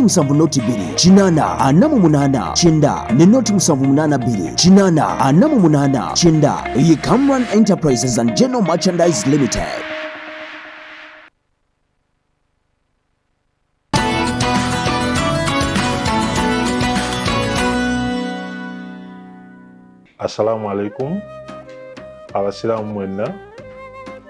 noti 7 noti 2 kinana 48 kyenda ne noti 782 kinana 48 kyenda. Ye Kamran Enterprises and General Merchandise Limited. Assalamu alaikum. Abasiramu mwenna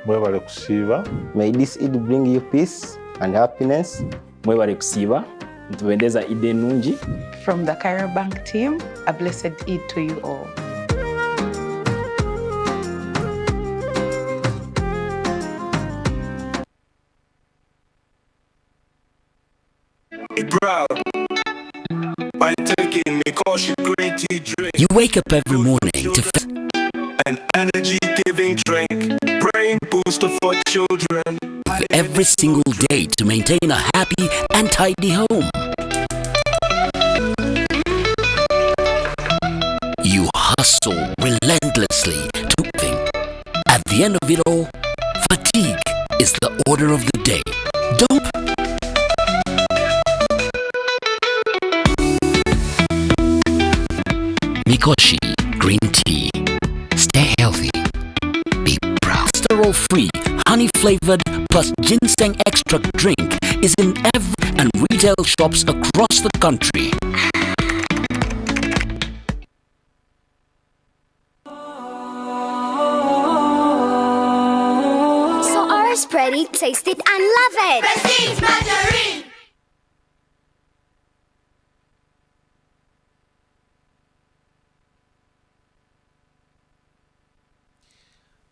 mwebale kusiiba. May this Eid bring you peace and happiness. Mwebale kusiiba ntubendeza Eid enungi. From the Cairo Bank team, a blessed Eid to you all. Proud by taking Mikoshi green tea drink. You wake up every morning to an energy-giving drink, brain booster for children. Every single day to maintain a happy and tidy home. You hustle relentlessly to think. At the end of it all, fatigue is the order of the day. Don't Mikoshi green tea. Stay healthy. Be proud. Cholesterol-free, honey-flavored plus ginseng extract drink is in every and retail shops across the country. So ours pretty, taste it and love it. Prestige Margarine.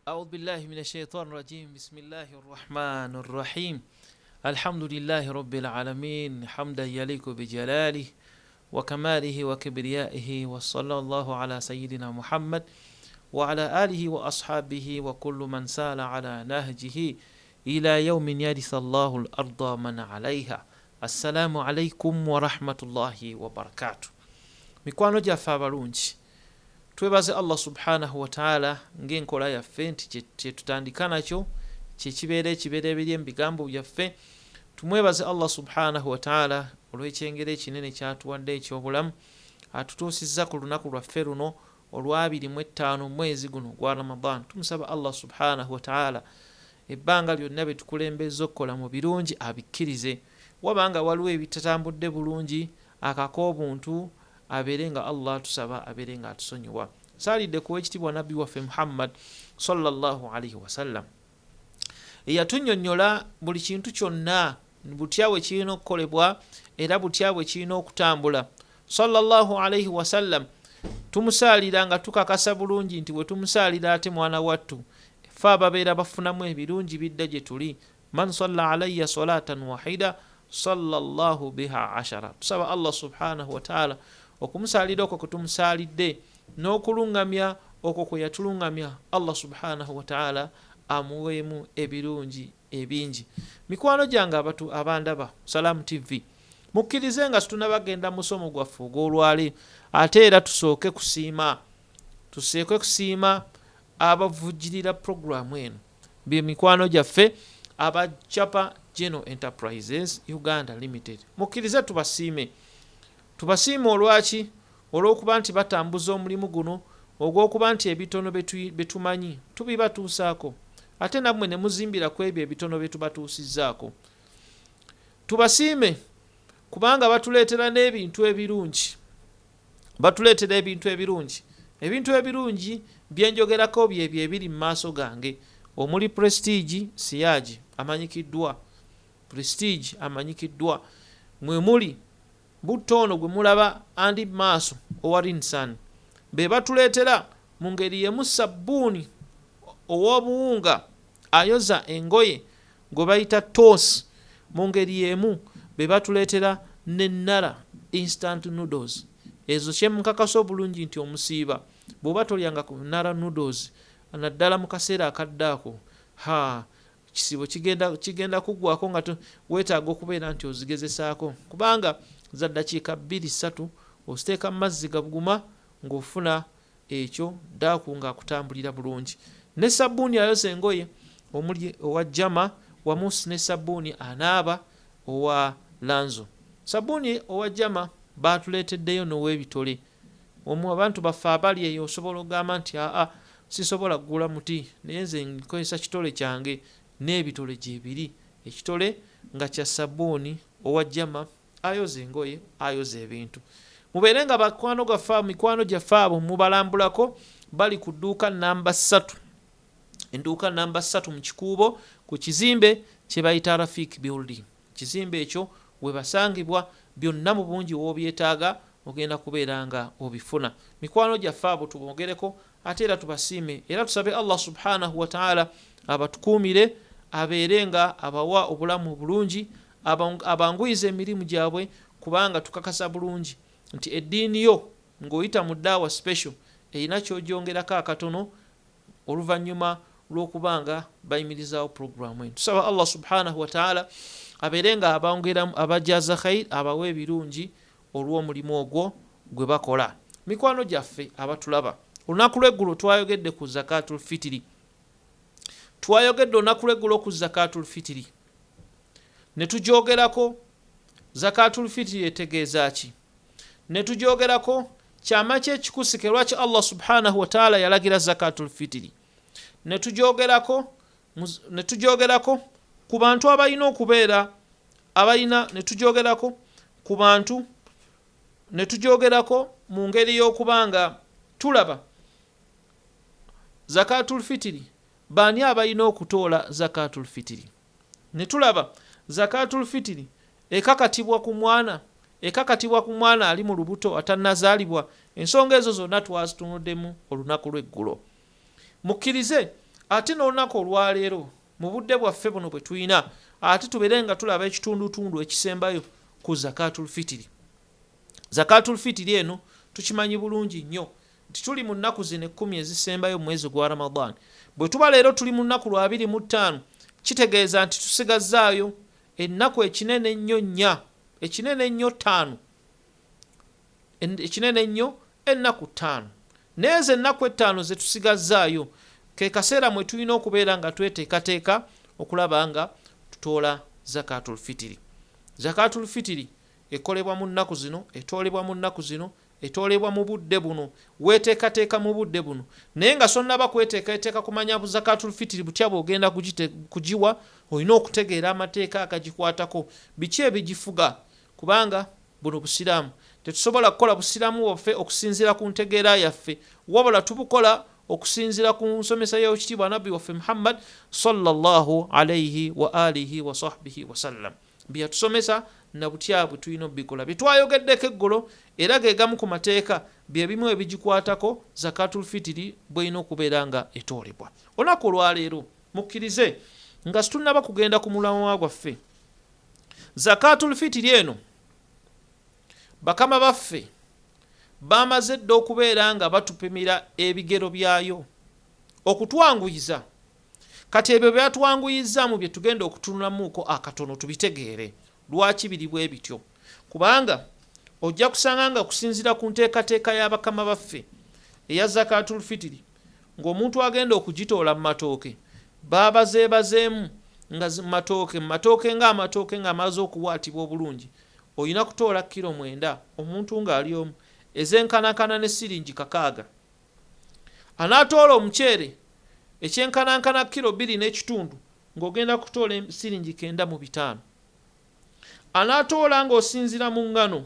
أعوذ بالله من الشيطان الرجيم. بسم الله الرحمن الرحيم. الحمد لله رب العالمين حمدا يليق بجلاله وكماله وكبريائه، وصلى الله على سيدنا محمد وعلى آله وأصحابه وكل من سال على نهجه إلى يوم يرث الله الأرض من عليها. السلام عليكم ورحمة الله وبركاته. mikwano gyaffe abalungi, twebaze Allah subhanahu wa ta'ala ng'enkola yaffe nti kyetutandika nakyo kyekibeera ekibereberye mu bigambo byaffe. Tumwebaze Allah subhanahu wa ta'ala olw'ekyengero ekinene kyatuwadde eky'obulamu, atutuusizza ku lunaku lwaffe luno olw'25 mwezi guno gwa Ramadan. Tumusaba Allah subhanahu wa ta'ala ebbanga lyonna bye tukulembezza okukola mu birungi abikkirize, wabanga waliwo ebitatambudde bulungi akako obuntu abeere nga Allah tusaba abeere nga atusonyiwa. Saalidde ku w'ekitiibwa nabbi waffe Muhammad sallallahu alaihi wasallam eyatunnyonnyola buli kintu kyonna butya bwe kirina okukolebwa era butya bwe kirina okutambula. Sallallahu alaihi wasallam tumusaalira nga tukakasa bulungi nti bwe tumusaalira ate mwana wattu ffe ababeera bafunamu ebirungi bidda gye tuli. Man salla alayya salatan wahida sallallahu biha ashara. Tusaba Allah subhanahu wa ta'ala okumusaalira okwo kwe tumusaalidde n'okulungamya okwo kwe yatulungamya, Allah subhanahu wa ta'ala amuweemu ebirungi ebingi. Mikwano gyange abandaba Salamu TV, mukkirize nga situnabagenda musomo gwaffe ogw'olwale, ate era tusooke kusiima abavujjirira programu eno bye mikwano gyaffe aba Chapa General Enterprises Uganda Limited. Mukkirize tubasiime olwaki? Olw'okuba nti batambuza omulimu guno ogw'okuba nti ebitono betumanyi tubibatuusaako, ate nammwe ne muzimbira ku ebyo ebitono bye tubatuusizzaako. Tubasiime kubanga batuleetera n'ebintu ebirungi, ebintu ebirungi byenjogerako byebyo ebiri mu maaso gange, omuli Prestige Siyaji amanyikiddwa, mwe muli Butono gwe mulaba andi maaso owarinsan, be batuleetera mu ngeri yemu sabbuuni ow'obuwunga ayoza engoye gwe bayita toss, mu ngeri yemu be batuleetera n'ennala instant noodles. Ezo kyemukakasa obulungi nti omusiiba bw'oba tolyanga ku nnala noodles naddala mu kaseera akaddaako, kisibo kigenda kuggwako nga weetaaga okubeera nti ozigezesaako, kubanga za ddakiika 2-3 ositeeka mu mazzi gabuguma ng'ofuna ekyo ddaaku ng'akutambulira bulungi. Ne sabbuuni ayoza engoye omuli owa Jama wamu ne sabbuuni anaaba owa Lanzo. Sabuni owajama batuleteddeyo n'ow'ebitole. Abantu baffe abali eyo osobola okugamba nti sisobola kugula muti naye nze nkozesa kitole kyange n'ebitole gyebiri. Ekitole nga kya sabuni owajama ayoza engoye ayoza ebintu. Mubeere nga bakwano gaffe mikwano gyaffe abo mubalambulako bali ku dduuka namba 3. Enduuka namba 3 mu Kikuubo ku kizimbe kye bayita Rafik Building. Kizimbe ekyo we basangibwa byonna mu bungi w'obyetaaga ogenda kubeera nga obifuna. Mikwano gyaffe abo tubogereko ate era tubasiime era tusabe Allah subhanahu wa ta'ala abatukuumire abeere nga abawa obulamu bulungi abanguyiza emirimu gyabwe kubanga tukakasa bulungi nti eddiini yo ng'oyita mu ddaawa special erina ky'ogyongerako akatono oluvannyuma lw'okubanga bayimirizaawo puroguramu eno. Tusaba Allah subhanahu wa ta'ala abeere nga abongeramu abajaza khair abawe ebirungi olw'omulimu ogwo gwe bakola. Mikwano gyaffe abatulaba olunaku lw'eggulo twayogedde ku zakatul fitiri. Twayogedde olunaku lw'eggulo ku zakatul fitiri ne tujoogerako zakatul fitiri etegeeza ki, ne tujoogerako kyama ky'ekikusike lwaki Allah subhanahu wa ta'ala yalagira zakatul fitiri, ne tujoogerako ku bantu abalina okubeera ne tujoogerako ku bantu, ne tujoogerako mu ngeri y'okubanga tulaba zakatul fitiri baani abalina okutoola zakatul fitiri. Ne tulaba zakatul fitiri ekakatibwa ku mwana ali mu lubuto atannazaalibwa. Ensonga ezo zonna twazitunuddemu olunaku lw'eggulo. Mukkirize ate n'olunaku olwaleero mu budde bwaffe buno bwe tulina ate tubeere nga tulaba ekitundutundu ekisembayo ku zakatul fitiri. Zakatul fitiri eno tukimanyi bulungi nnyo nti tuli mu nnaku zino 10 ezisembayo mu mwezi gwa Ramadan. Bwe tuba leero tuli mu nnaku lwa 25 kitegeeza nti tusigazzaayo ennaku ekinene nnyo 5 ennaku 5 nezo ennaku 5 ze tusigazzaayo ke kaseera mwe tulina okubeera nga tweteekateeka okulaba nga tutoola zakatul fitiri. Zakatul fitiri ekolebwa mu nnaku zino, etoolebwa mu nnaku zino, etoolebwa mu budde buno, weeteekateeka mu budde buno. Naye nga sonnaba kweteekateeka kumanya zakatul fitiri butya bw'ogenda kugiwa, olina okutegeera amateeka agagikwatako, biki ebigifuga, kubanga buno busiraamu. Tetusobola kukola busiraamu waffe okusinziira ku ntegeera yaffe, wabula tubukola okusinziira ku nsomesa y'ekitiibwa nabbi waffe Muhammad sallallahu alayhi wa alihi wa sahbihi wasallam. Byatusomesa na butya bwe tulina obikola. Bitwayogeddeko eggulo era gegamu ku mateeka bye bimu ebigikwatako zakatul fitiri bw'erina okubeera nga etoolebwa. Olunaku olwaleero mukkirize nga situnnaba kugenda ku mulamwa gwaffe, zakatul fitiri eno bakama baffe bamaze dda okubeera nga batupimira ebigero byayo okutwanguyiza. Kati ebyo byatwanguyizaamu bye tugenda okutunulamuuko akatono tubitegeere lwaki biri bwe bityo, kubanga ojja kusanga nga kusinziira ku nteekateeka y'abakama baffe eya zakatul fitiri ng'omuntu agenda okugitoola mu matooke baabazeebazeemu nga matooke ng'amaze okuwaatibwa obulungi olina kutoola kilo 9 omuntu ng'ali omu ez'enkanankana ne siringi 6. Anaatoola omuceere ekyenkanankana kilo 2.5 ng'ogenda kutoola siringi 9.5. Anaatoola ng'osinzira mu ngano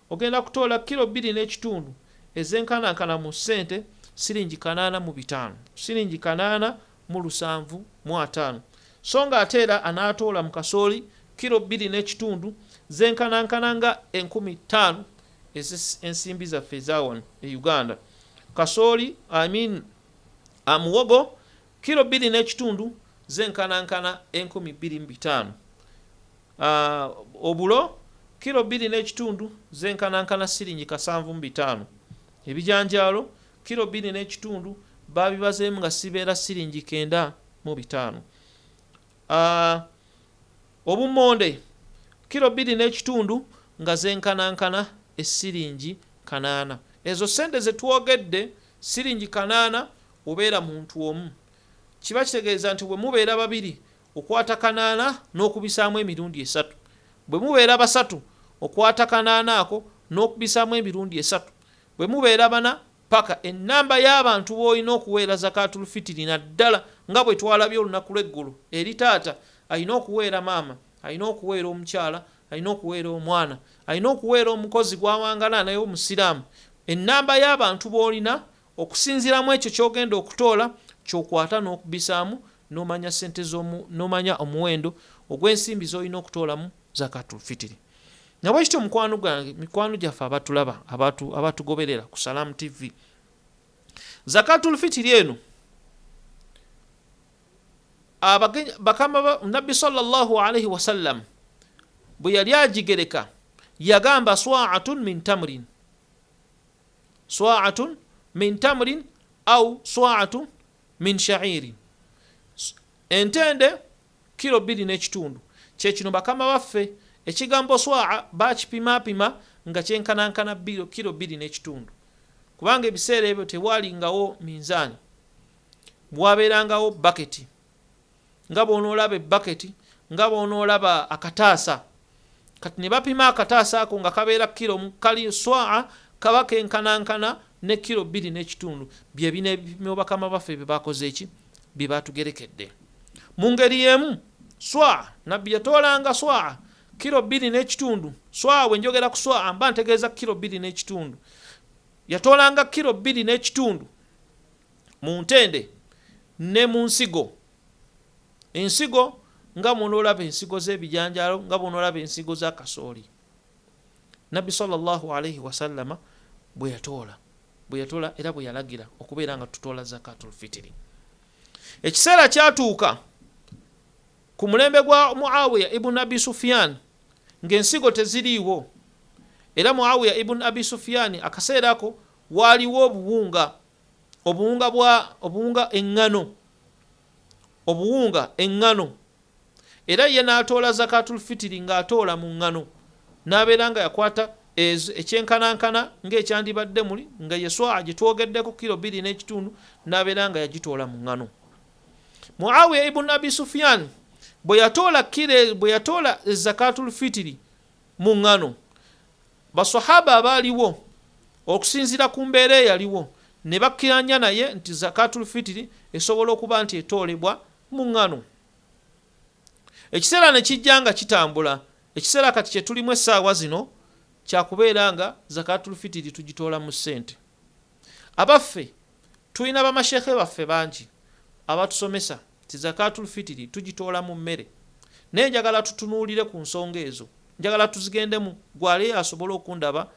ogenda kutoola kilo 2.5 ez'enkanankana mu ssente siringi 8.5, siringi 8.75. So nga ate era anaatoola mu kasooli kilo 2.5 z'enkanankana nga 15,000 ensimbi zaffe ezawano e Uganda. Kasooli muwogo kilo 2.5 z'enkanankana 12,500. Obulo kilo 2.5 z'enkanankana siringi 7.5. Ebijanjaalo kilo 2.5 babibazeemu nga sibeera siringi 9.5. Obummonde kilo 2.5 nga z'enkanankana esiringi 8. Ezo sente ze twogedde siringi 8 obeera muntu omu. Kiba kitegeeza nti bwe mubeera babiri okwata 8 n'okubisaamu emirundi 3. Bwe mubeera basatu okwatakana ako n'okubisaamu emirundi 3 bwe mubeera bana paka ennamba y'abantu b'olina okuweera zakatul fitiri naddala nga bwe twalabye olunaku lw'eggulu eri taata alina okuweera maama alina okuweera omukyala alina okuweera omwana alina okuweera omukozi gw'awangala naye omusiraamu ennamba y'abantu b'olina okusinziiramu ekyo ky'ogenda okutoola ky'okwata n'okubisaamu n'omanya ssente n'omanya omuwendo ogw'ensimbi z'olina okutoolamu zakatul fitiri. Nabwe kityo mukwano gwange mikwano gyaffe abatulaba abatugoberera ku Salam TV, zakatul fitiri eno bakama Nabbi sallallahu alaihi wasallam bwe yali agigereka yagamba swa'atun min tamrin au swa'atun min sha'irin, entende kilo 2 n'ekitundu. Kyekino bakama baffe ekigambo swa'a bakipimapima nga kyenkanankana kilo 2 n'ekitundu, kubanga ebiseera ebyo tewaalingawo minzaani, bwabeerangawo baketi, nga bw'onoolaba ebbaketi nga bw'onoolaba akataasa. Kati ne bapima akataasa ako nga kabeera kilo kali swa'a kaba kenkanankana ne kilo 2 n'ekitundu. Bye bino ebipimo bakama baffe bye bakoze eki bye batugerekedde. Mu ngeri y'emu swa'a Nabbi yatoolanga swa'a kilo 2 n'ekitundu. Swa'a bwe njogera ku swa'a mba ntegeeza kilo 2 n'ekitundu. Yatoolanga kilo 2 n'ekitundu mu ntende ne mu nsigo. Ensigo nga bw'onoolaba ensigo z'ebijanjaalo, nga bw'onoolaba ensigo za kasooli. Nabbi sallallahu alaihi wasallama bwe yatoola era bwe yalagira okubeera nga tutoola zakatul fitiri. Ekiseera kyatuuka ku mulembe gwa Muawiya ibn Abi Sufyan ng'ensigo teziriiwo, era Muawiya ibn Abi Sufyan akaseera ako waaliwo obuwunga eŋŋano, era ye n'atoola zakatul fitiri ng'atoola mu ŋŋano, n'abeera nga yakwata ekyenkanankana ng'ekyandibadde muli nga ye swa'a gye twogeddeko kilo 2 n'ekitundu, n'abeera nga yagitoola mu ŋŋano. Muawiya ibn Abi Sufyan bwe yatoola zakatul fitiri mu ŋŋano, basahaba abaaliwo okusinziira ku mbeera eyaliwo ne bakkiranya naye nti zakatul fitiri esobola okuba nti etoolebwa mu ŋŋano. Ekiseera ne kijja nga kitambula, ekiseera kati kye tulimu essaawa zino kyakubeera nga zakatul fitiri tugitoola mu ssente. Abaffe tulina bamashekhe baffe bangi abatusomesa ti zakatul fitiri tugitoola mu mmere, naye njagala tutunuulire ku nsonga ezo, njagala tuzigendemu. Gwali asobola okundaba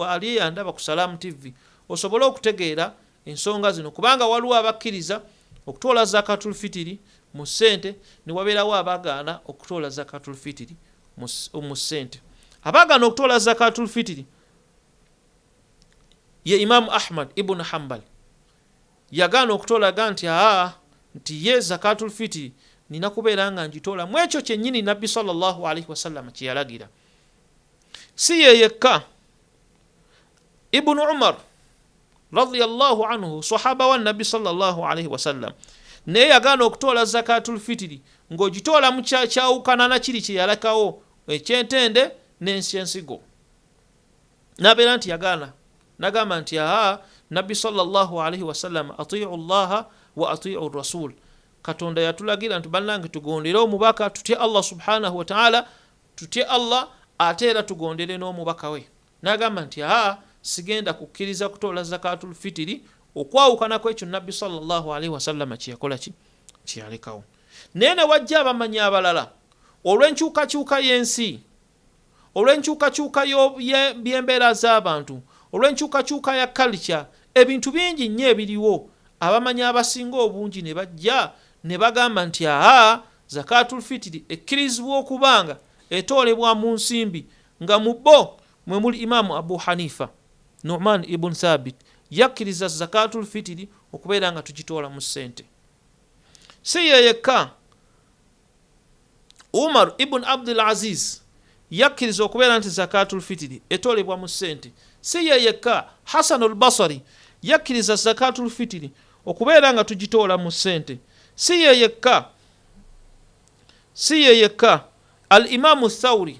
ali yandaba ku Salam TV osobola okutegeera ensonga zino, kubanga waliwo abakkiriza okutoola zakatul fitiri mu ssente ne wabeerawo abagaana okutoola zakatul fitiri mu ssente. Abagaana okutoola zakatul fitiri ye Imam Ahmad ibn Hanbal yagaana okutoolaga nti ye zakatul fitiri nina kubeera nga njitoola mu ekyo kyennyini Nabbi sallallahu alaihi wasallam kye yalagira. Si ye yekka, Ibn Umar radiyallahu anhu sahaba wa Nabbi sallallahu alaihi wasallam naye yagaana okutoola zakatul fitiri ng'ogitoola mu kyawukana na kiri kye yalekawo ekyentende n'ensigo. N'abeera nti yagaana, n'agamba nti Nabbi sallallahu alaihi wasallam atii'u Allaha wa atii'u Rasul, Katonda yatulagira nti bannange tugondere omubaka, tutye Allah subhanahu wa ta'ala, tutye Allah ate era tugondere n'omubaka we. N'agamba nti sigenda kukkiriza kutoola zakatul fitiri okwawukana kw'ekyo Nabbi sallallahu alaihi wasallam kye yakola kye yalekawo. Naye ne wajja abamanyi abalala olw'enkyukakyuka y'ensi, olw'enkyukakyuka by'embeera z'abantu, olw'enkyukakyuka ya culture, ebintu bingi nnyo ebiriwo. Abamanyi abasinga obungi ne bajja ne bagamba nti zakatul fitiri ekkirizibwa okubanga etoolebwa mu nsimbi, nga mu bo mwe muli Imamu Abu Hanifa, Nu'man ibn Thabit yakkiriza zakatul fitiri okubeera nga tugitoola mu ssente. Si ye yekka, Umar ibn Abdul Aziz yakkiriza okubeera nti zakatul fitiri etoolebwa mu ssente. Si ye yekka, Hasan al-Basri yakkiriza zakatul fitiri okubeera nga tugitoola mu ssente. Si ye yekka, al-Imamu Thawri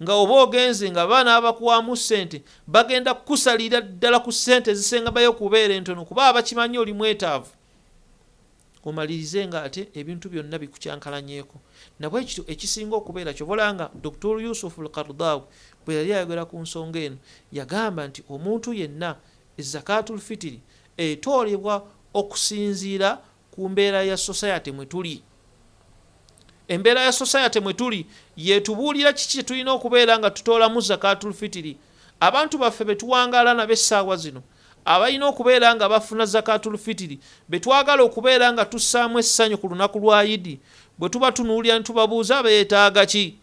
nga oba ogenze nga baana abakuwamu ssente bagenda kukusalira ddala ku ssente zisenga bayo kubeera entono kuba abakimanyi oli mwetaavu, omalirize nga ate ebintu byonna bikukyankalanyeeko. Nabwe ekyo ekisinga okubeera kyobolanga Dr. Yusuf al-Qaradawi bwe yali ayogera ku nsonga eno yagamba nti omuntu yenna ezakatul fitiri etoolebwa okusinziira ku mbeera ya society mwe tuli. Embeera ya society mwe tuli yetubuulira kiki kye tulina okubeera nga tutoolamu zakatul fitiri. Abantu baffe betuwangaala nabo essaawa zino abalina okubeera nga bafuna zakatul fitiri betwagala okubeera nga tussaamu essanyu ku lunaku lwa Idi bwe tuba tunuulira ne tubabuuza beetaaga ki.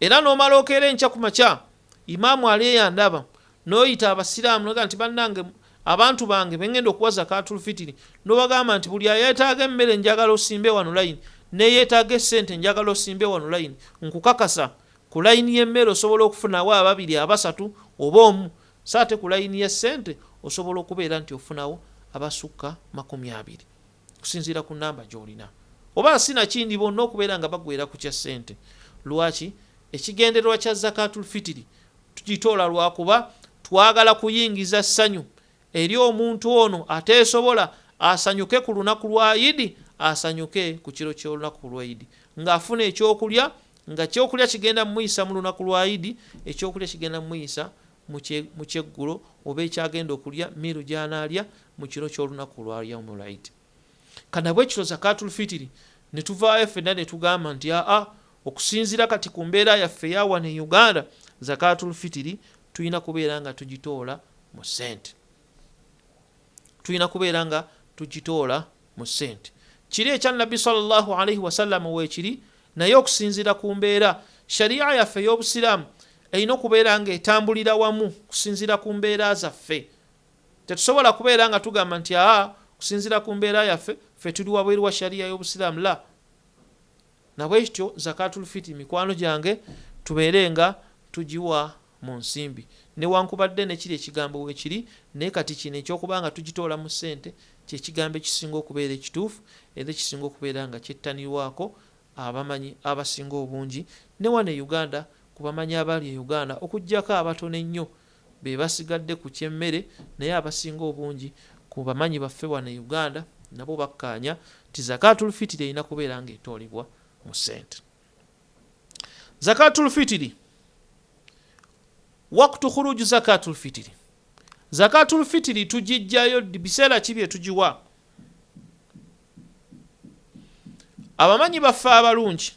Era n'omala okeera enkya ku makya imaamu aliyandaba n'oyita abasiraamu noga nti bannange abantu bange bengenda okuwa zakatul fitiri n'obagamba nti buli ayeetaaga emmere njagala osimbe wano layini neyeetaaga essente njagala osimbe wano layini, nkukakasa ku layini y'emmere osobola okufunawo ababiri abasatu oba omu, saate ku layini y'essente osobola okubeera nti ofunawo abasukka 20 kusinziira ku namba gy'olina. Oba sina kindi bonna okubeera nga bagwera ku kya ssente. Lwaki? Ekigendererwa kya zakatul fitiri tugitoola lwakuba twagala kuyingiza ssanyu eri omuntu ono ateesobola asanyuke ku lunaku lwa Idi, asanyuke ku kiro ky'olunaku lwa Idi ng'afuna ekyokulya, nga kyokulya kigenda muyisa mu lunaku lwa Idi, ekyokulya kigenda muyisa mu kyeggulo oba ekyagenda okulya miru gy'anaalya mu kiro ky'olunaku lwa Yawmul Eid. Kana bwe kiro zakatul fitiri ne tuvaayo ffenna ne tugamba nti okusinziira kati ku mbeera yaffe ya wano e Uganda zakatul fitiri tulina kubeera nga tugitoola mu ssente. Tulina kubeera nga tugitoola mu ssente. Kiri ekya Nabbi sallallahu alaihi wasallam weekiri, naye okusinziira ku mbeera sharia yaffe y'obusiraamu erina okubeera nga etambulira wamu kusinziira ku mbeera zaffe. Tetusobola kubeera nga tugamba nti kusinziira ku mbeera yaffe ffe tuli wabweru wa sharia y'obusiraamu. La, nabwe kityo zakatul fitiri mikwano gyange tubeere nga tugiwa mu nsimbi newankubadde nekiri ekigambo weekiri, naye kati kino ekyokuba nga tugitoola mu ssente kyekigambo ekisinga okubeera ekituufu era ekisinga okubeera nga kyettanirwako abamanyi abasinga obungi ne wano e Uganda. Ku bamanyi abali e Uganda okuggyako abatono ennyo be basigadde ku kyemmere, naye abasinga obungi ku bamanyi baffe wano e Uganda nabo bakkaanya nti zakatul fitiri erina kubeera nga etoolebwa mu ssente. Zakatul fitiri waktu khuruju zakatul fitiri. Zakatul fitiri tugijjayo biseera ki bye tugiwa? Abamanyi baffe abalungi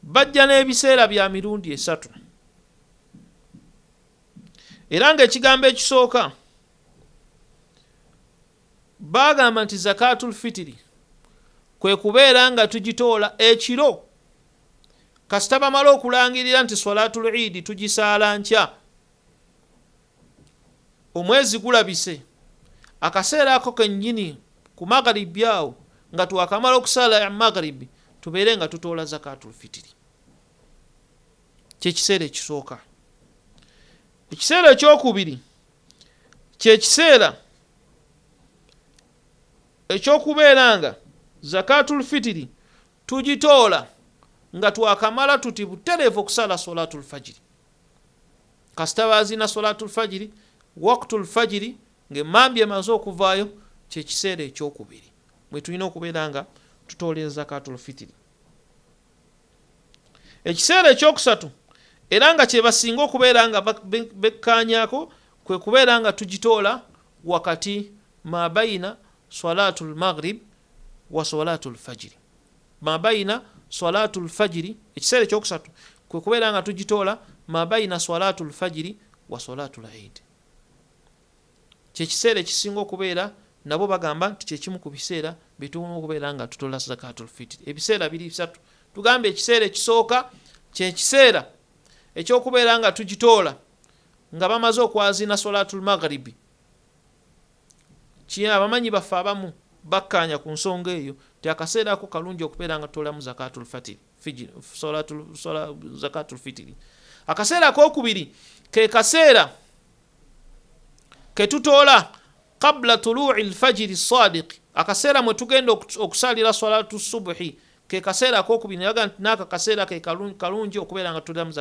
bajja n'ebiseera bya mirundi 3 era ng'ekigambo ekisooka bagamba nti zakatul fitiri kwe kubeera nga tugitoola ekiro kasita bamala okulangirira nti swalatul Eid tugisaala nkya, omwezi gulabise, akaseera ako kennyini ku magharibi awo nga twakamala okusaala magharibi tubeere nga tutoola zakatul fitiri. Kyekiseera ekisooka. Ekiseera ekyokubiri kyekiseera ekyokubeera nga zakatul fitiri tugitoola nga twakamala tuti butereevu okusala solatul fajiri. Kasita baazina solatul fajiri, waqtul fajiri ng'emmambya emaze okuvaayo, kyekiseera ekyokubiri mwe tulina okubeera nga tutoolera zakatul fitiri. Ekiseera ekyokusatu era nga kye basinga okubeera nga bekkaanyaako kwe kubeera nga tugitoola wakati mabayina swalatul maghrib wa swalatul fajiri. Mabayina swalatul fajiri, ekiseera ekyokusatu kwe kubeera nga tugitoola mabayina swalatul fajiri wa swalatul Eid. Kyekiseera ekisinga okubeera nabo bagamba nti kyekimu ku biseera bituma okubeera nga tutoola zakatul fitiri. Ebiseera 3 tugambe ekiseera ekisooka kyekiseera ekyokubeera nga tugitoola nga bamaze okwazina swalatul maghribi. Kiyina abamanyi baffe abamu bakkaanya ku nsonga eyo ti akaseera ako kalungi okubeera nga tutoolamu zakatul fitiri, zakatul fitiri. Akaseera akokubiri ke kaseera ke tutoola qabla tulu'i al-fajiri sadiq, akaseera mwe tugenda okusalira swalatu subuhi ke kaseera akokubiri yaga nti n'aka kaseera ke kalungi okubeera nga tuliramu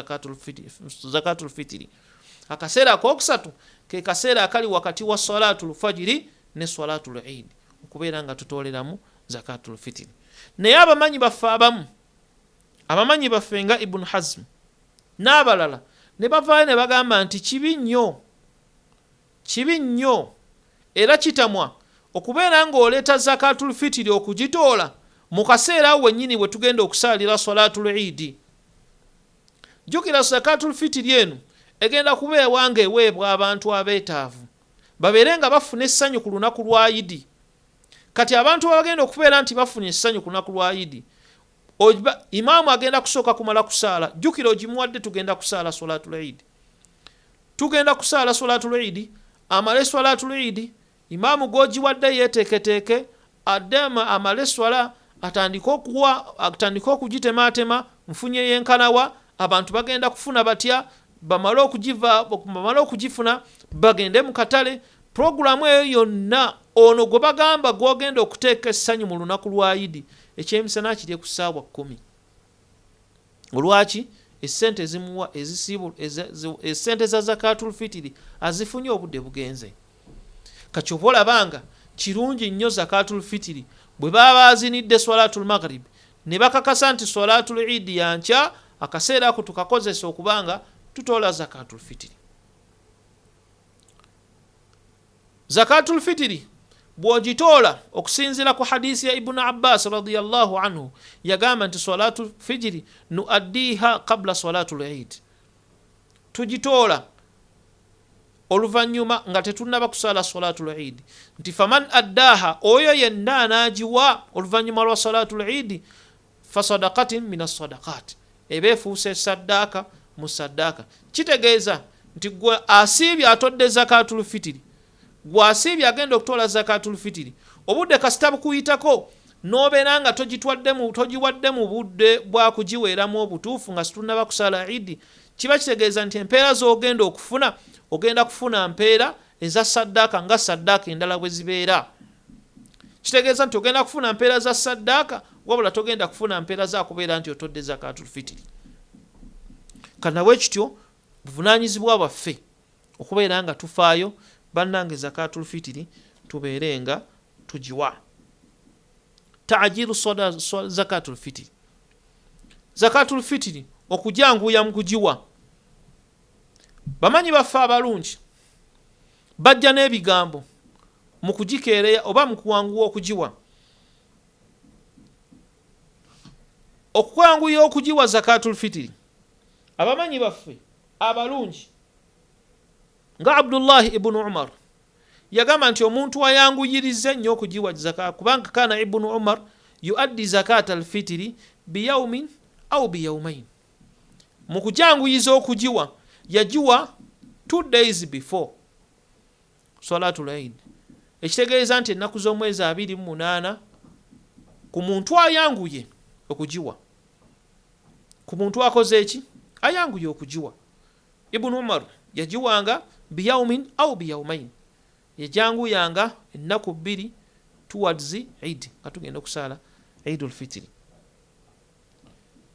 zakatul fitiri. Akaseera akokusatu ke kaseera akali wakati wa salatul fajiri ne salatul eid okubeera nga tutooleramu zakatul fitiri. Naye abamanyi baffe abamu, abamanyi baffe nga Ibn Hazm n'abalala ne bavaayo ne bagamba nti kibi nnyo era kitamwa okubeera ng'oleeta zakatul fitiri okugitoola mu kaseera awo wennyini bwe tugenda okusaalira salatul eid. Jjukira zakatul fitiri eno egenda kubeewa nga eweebwa abantu abeetaavu babeere nga bafuna essanyu ku lunaku lwa Idi. Kati abantu abagenda okubeera nti bafuna essanyu ku lunaku lwa Idi, imaamu agenda kusooka kumala kusaala. Jjukira ogimuwadde tugenda kusaala salatul eid. Tugenda kusaala salatul eid, amale salatul eid, imaamu gogiwadde yeeteeketeeke addema amale swala atandike okugitemaatema nfunye yenkanawa. Abantu bagenda kufuna batya, bamale okugifuna bagende mu katale. Programu eyo yonna ono gwe bagamba gwogenda okuteeka essanyu mu lunaku lwa Idi ekyemisana kiri ku ssaawa 10. Olwaki? Essente ezimuwa essente za zakatul fitiri azifunye obudde bugenze. Kati olabanga kirungi nnyo zakatul fitiri bwe baba azinidde swalatul maghrib ne bakakasa nti swalatul eid yankya, akaseera ako tukakozesa okubanga tutoola zakatul fitiri. Zakatul fitiri bw'ogitoola okusinziira ku hadisi ya Ibn Abbas radiyallahu anhu yagamba nti salatul fijiri nuaddiha qabla salatul eid. Tugitoola oluvannyuma nga tetunnaba kusaala salatul eid. Nti faman addaha, oyo yenna anaagiwa oluvannyuma lwa salatul eid, fasadaqatin min as-sadaqat, eba efuuse saddaaka mu saddaaka. Kitegeeza nti gwe asiibye atodde zakatul fitiri, gwasiibye agenda okutoola zakatul fitiri, obudde kasita bukuyitako n'obeera nga togiwadde mu budde bwa kugiweeramu obutuufu nga situnnaba kusaala eid, kiba kitegeeza nti empeera z'ogenda okufuna, ogenda kufuna mpeera eza saddaaka nga saddaaka endala bwe zibeera. Kitegeeza nti ogenda kufuna mpeera za saddaaka wabula togenda kufuna mpeera za kubeera nti otodde zakatul fitiri. Kanawe kityo buvunaanyizibwa bwaffe okubeera nga tufaayo bannange zakatul fitiri tubeere nga tugiwa. Ta'jilu zakatul fitiri. Zakatul fitiri okujanguya mu kugiwa. Bamanyi baffe abalungi bajja n'ebigambo mu kugikeereya oba mu kuwanguwa okugiwa. Okwanguya okugiwa zakatul fitiri, abamanyi baffe abalungi nga Abdullah ibn Umar yagamba nti omuntu ayanguyiriza nnyo okugiwa zakat, kubanga kana ibn Umar yuaddi zakat al-fitri biyawmin au biyawmain. Mu kujanguyiza okugiwa yagiwa 2 days before salatul eid. Ekitegeeza nti ennaku z'omwezi 28 ku muntu ayanguye okugiwa, ku muntu akoze eki ayanguye okugiwa. Ibn Umar yagiwanga biyawmin au biyawmain, yajanguyanga ennaku 2 towards eid nga tugenda okusaala eidul fitri.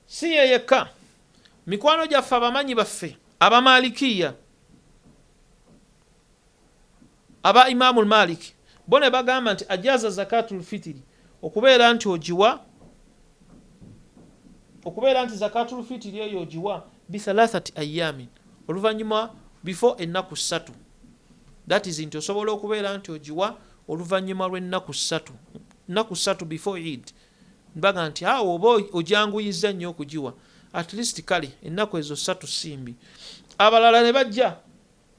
Si yekka, mikwano gyaffe abamanyi baffe abamalikiya, aba Imamul Malik, bone bagamba nti ajaza zakatul fitri okubeera nti ogiwa, okubeera nti zakatul fitri eyo ogiwa bi 3 ayyamin, oluvannyuma before ennaku 3. That is nti osobola okubeera nti ogiwa oluvannyuma lw'ennaku 3, ennaku 3 before Eid. Mbaga nti awo oba ojanguyizza nnyo okugiwa, at least kale ennaku ezo 3 simbi. Abalala ne bajja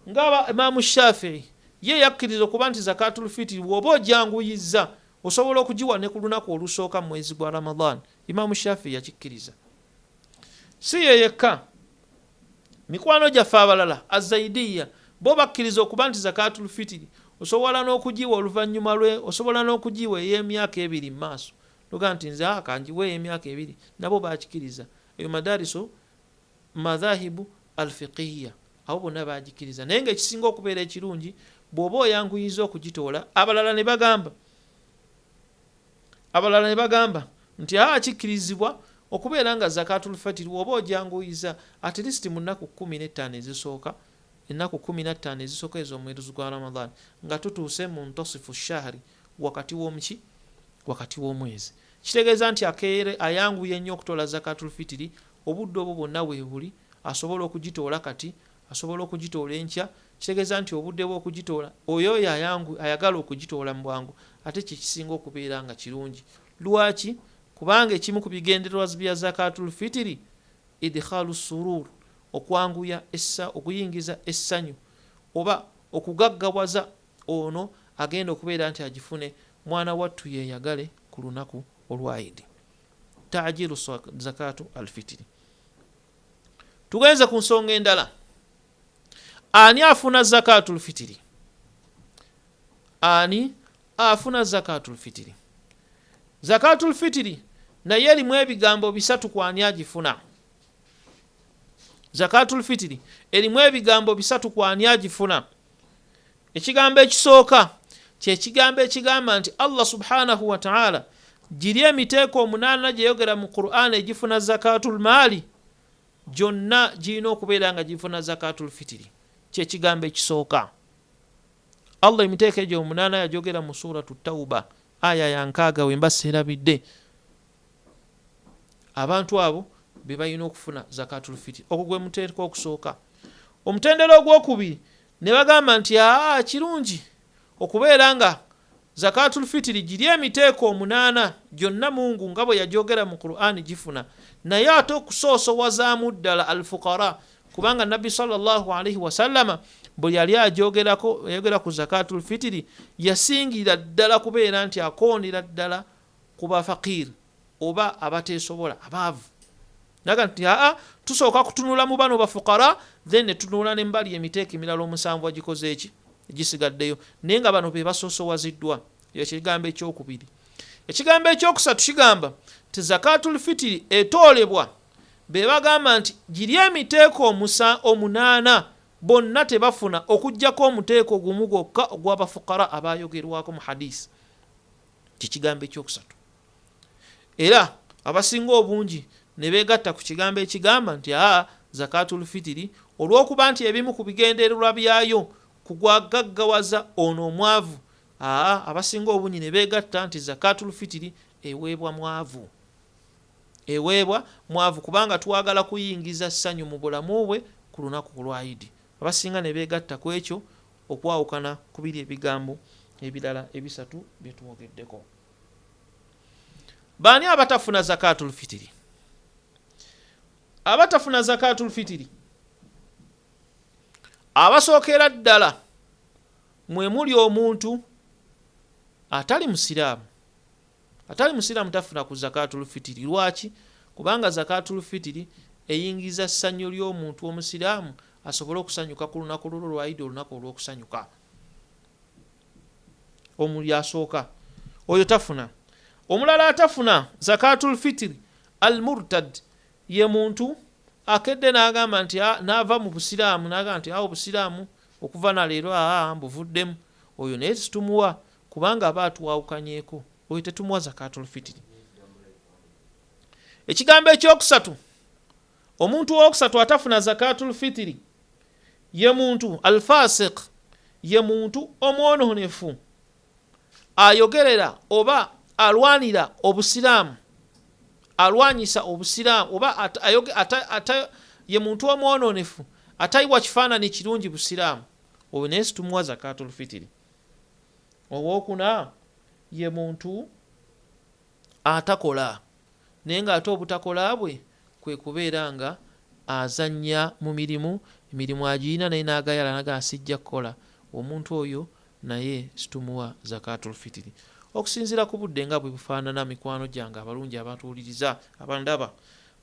ng'aba Imam Shafi'i, ye yakkiriza okuba nti zakatul fitri bw'oba ojanguyizza osobola okugiwa ne ku lunaku olusooka mu mwezi gwa Ramadan. Imam Shafi'i yakikkiriza. Si yekka, mikwano gyaffe abalala azaidiya bo bakkiriza okuba nti zakatul fitri osobola n'okugiwa oluvannyuma lwe, osobola n'okugiwa ey'emyaka 2 mu maaso. Luga nti nze kangiwa ey'emyaka 2, nabo bakikkiriza. Eyo madariso madhahibu alfiqhiya, abo bonna bagikkiriza. Naye ng'ekisinga okubeera ekirungi bw'oba oyanguyiza okugitoola, abalala ne bagamba nti kikkirizibwa okubeera nga zakatul fitiri oba ojanguyiza at least mu nnaku 15 ezisooka ennaku 15 ezisooka ez'omwezi gwa Ramadan nga tutuuse mu ntasifu shahri wakati w'omwezi. Kitegeeza nti ayanguye nnyo okutoola zakatul fitiri obudde obwo bwonna weebuli, asobola okugitoola kati, asobola okugitoola enkya. Kitegeeza nti obudde bw'okugitoola oyo ayagala okugitoola mu bwangu ate kikisinga okubeera nga kirungi. Lwaki? Kubanga ekimu ku bigendererwa bya zakatul fitiri idkhalu surur, okuyingiza essanyu oba okugaggawaza ono agenda okubeera nti agifune mwana wattu yeeyagale ku lunaku olwayidi. Ta'jilu zakatu alfitiri. Tugenze ku nsonga endala. Ani afuna zakatul fitiri? Ani afuna zakatul fitiri? Zakatul fitiri naye erimu ebigambo bisatu ku ani agifuna. Zakatul fitiri erimu ebigambo bisatu ku ani agifuna. Ekigambo ekisooka kye kigambo ekigamba nti Allah subhanahu wa ta'ala giri emiteeko 8 gye yogera mu Qur'an egifuna zakatul maali gyonna girina okubeera nga gifuna zakatul fitiri. Kye kigambo ekisooka. Allah emiteeko egyo 8 yajogera mu suratu Tauba aya ya 6 wemba serabidde. Abantu abo be balina okufuna zakatul fitiri. Ogwo gwe muteeko okusooka. Omutendera ogwokubiri ne bagamba nti kirungi okubeera nga zakatul fitiri giri emiteeko 8 gyonna Mungu nga bwe yajogera mu Qur'ani gifuna, naye ate okusoosowazaamu ddala alfuqara, kubanga Nabbi sallallahu alaihi wasallama bwe yali ayogera ku zakatul fitiri yasingira ddala kubeera nti akoonera ddala ku bafaqir oba abateesobola abaavu. Naga nti tusooka kutunula mu bano bafuqara then ne tunula ne mbali emiteeko emirala 7 agikoze eki gisigaddeyo, naye nga bano be basoosowaziddwa. Ekigambo ekyokubiri. Ekigambo ekyokusatu kigamba nti zakatul fitiri etoolebwa be bagamba nti giri emiteeko 8 bonna tebafuna okuggyako omuteeko gumu gwokka ogw'abafuqara abayogerwako mu hadisi. Kikigambo ekyokusatu. Era abasinga obungi ne beegatta ku kigambo ekigamba nti zakatul fitiri olw'okuba nti ebimu ku bigendererwa byayo kugwagaggawaza ono omwavu. Abasinga obungi ne beegatta nti zakatul fitiri eweebwa mwavu. Eweebwa mwavu kubanga twagala kuyingiza ssanyu mu bulamu bwe ku lunaku olwayidi. Abasinga ne beegatta ku ekyo okwawukana ku biri ebigambo ebirala ebisatu bye twogeddeko. Baani abatafuna zakatul fitiri? Abatafuna zakatul fitiri abasookera ddala mwe muli omuntu atali musiraamu. Atali musiraamu tafuna ku zakatul fitiri. Lwaki? Kubanga zakatul fitiri eyingiza ssanyu ly'omuntu omusiraamu asobole okusanyuka ku lunaku olw'Eid, olunaku olw'okusanyuka. Omuli asooka oyo tafuna. Omulala atafuna zakatul fitiri al murtad ye muntu akedde n'agamba nti n'ava mu busiraamu n'agamba nti obusiraamu okuva na leero mbuvuddemu. Oyo naye situmuwa kubanga aba atuwawukanyeeko. Oyo tetumuwa zakatul fitiri. Ekigambo ekyokusatu, omuntu owokusatu atafuna zakatul fitiri ye muntu alfasiq, ye muntu omwononefu ayogerera oba alwanira obusiraamu, alwanyisa obusiraamu oba ye muntu omwononefu atayiwa kifaananyi kirungi busiraamu. Oyo naye situmuwa zakatul fitiri. Owookuna ye muntu atakola naye ng'ate obutakola bwe kwe kubeera nga azannya mu emirimu agirina naye n'agayala naga asijja kukola. Omuntu oyo naye situmuwa zakatul fitiri. Okusinziira ku budde nga bwe bufaanana, mikwano gyange abalungi abatuwuliriza abandaba,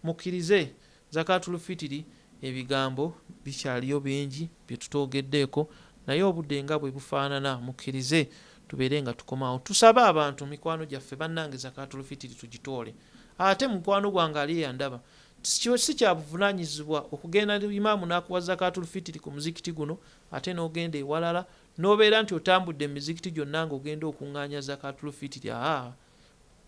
mukkirize zakatul fitiri ebigambo bikyaliyo bingi bye tutogeddeeko, naye obudde nga bwe bufaanana mukkirize tubeere nga tukomaawo. Tusabe abantu mikwano gyaffe bannange zakatul fitiri tugitoole. Ate mukwano gwange ali yandaba si kya buvunaanyizibwa okugenda imaamu n'akuwa zakatul fitiri ku muzikiti guno ate n'ogenda ewalala n'obeera nti otambudde emizikiti gyonna ng'ogenda okuŋŋaanya zakatul fitiri.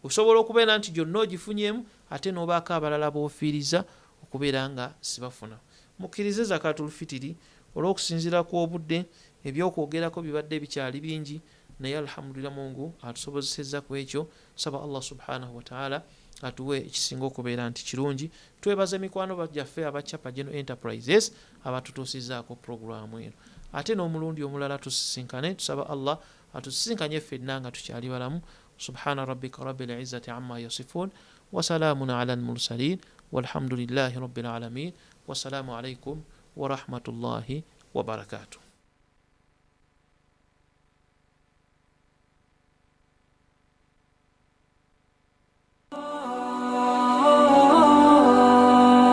osobola okubeera nti gyonna ogifunyemu ate n'obaako abalala b'ofiiriza okubeera nga sibafuna. Mukkirize zakatul fitiri olw'okusinziira ku obudde ebyokwogerako bibadde bikyali bingi, naye alhamdulillah Mungu atusobozesezza ku ekyo. Saba Allah subhanahu wa ta'ala atuwe ekisinga okubeera nti kirungi. Twebaza mikwano gyaffe abachapa General Enterprises abatutuusizzaako programu eno. Ate n'omulundi omulala tusisinkane, tusaba Allah atusisinkanye ffenna nga tukyali balamu. Subhana rabbika rabbil izzati amma yasifun wa salamun ala al-mursalin walhamdulillahi rabbil alamin. Wassalamu alaikum wa rahmatullahi wa barakatuh.